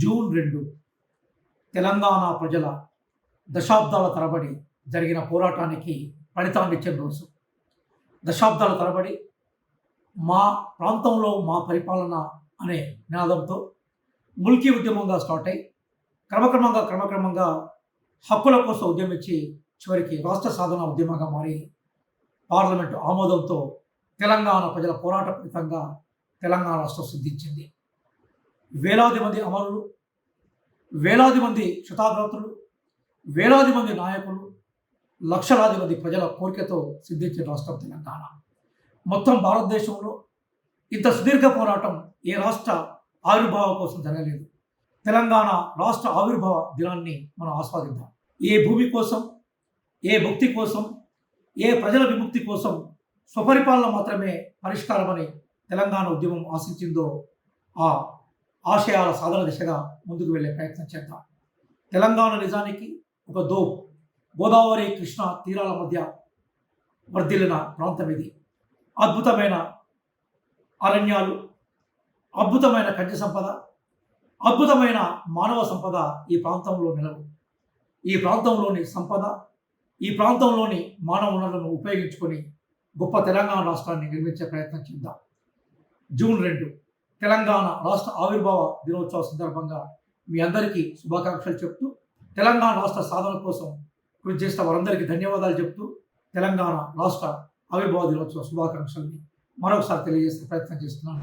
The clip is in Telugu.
జూన్ 2 తెలంగాణ ప్రజల దశాబ్దాల తరబడి జరిగిన పోరాటానికి ఫలితాన్నిచ్చిన రోజు. దశాబ్దాల తరబడి మా ప్రాంతంలో మా పరిపాలన అనే నినాదంతో ముల్కీ ఉద్యమంగా స్టార్ట్ అయ్యి క్రమక్రమంగా హక్కుల కోసం ఉద్యమించి చివరికి రాష్ట్ర సాధన ఉద్యమంగా మారి పార్లమెంటు ఆమోదంతో తెలంగాణ ప్రజల పోరాట ఫలితంగా తెలంగాణ రాష్ట్రం సిద్ధించింది. వేలాది మంది అమరులు, వేలాది మంది క్షతాగ్రతులు, వేలాది మంది నాయకులు, లక్షలాది మంది ప్రజల కోరికతో సిద్ధించిన రాష్ట్రం తెలంగాణ. మొత్తం భారతదేశంలో ఇంత సుదీర్ఘ పోరాటం ఏ రాష్ట్ర ఆవిర్భావం కోసం జరగలేదు. తెలంగాణ రాష్ట్ర ఆవిర్భావ దినాన్ని మనం ఆస్వాదిద్దాం. ఏ భూమి కోసం, ఏ భక్తి కోసం, ఏ ప్రజల విముక్తి కోసం స్వపరిపాలన మాత్రమే పరిష్కారమని తెలంగాణ ఉద్యమం ఆశించిందో ఆ ఆశయాల సాధన దిశగా ముందుకు వెళ్ళే ప్రయత్నం చేద్దాం. తెలంగాణ నిజానికి ఒక గోదావరి కృష్ణ తీరాల మధ్య వర్ధిల్లిన ప్రాంతం ఇది. అద్భుతమైన అరణ్యాలు, అద్భుతమైన ఖనిజ సంపద, అద్భుతమైన మానవ సంపద ఈ ప్రాంతంలో నిలవు. ఈ ప్రాంతంలోని సంపద, ఈ ప్రాంతంలోని మానవ వనరులను ఉపయోగించుకొని గొప్ప తెలంగాణ రాష్ట్రాన్ని నిర్మించే ప్రయత్నం చేద్దాం. జూన్ 2 తెలంగాణ రాష్ట్ర ఆవిర్భావ దినోత్సవ సందర్భంగా మీ అందరికీ శుభాకాంక్షలు చెప్తూ, తెలంగాణ రాష్ట్ర సాధన కోసం కృషి చేసిన వారందరికీ ధన్యవాదాలు చెప్తూ, తెలంగాణ రాష్ట్ర ఆవిర్భావ దినోత్సవ శుభాకాంక్షల్ని మరొకసారి తెలియజేసే ప్రయత్నం చేస్తున్నాను.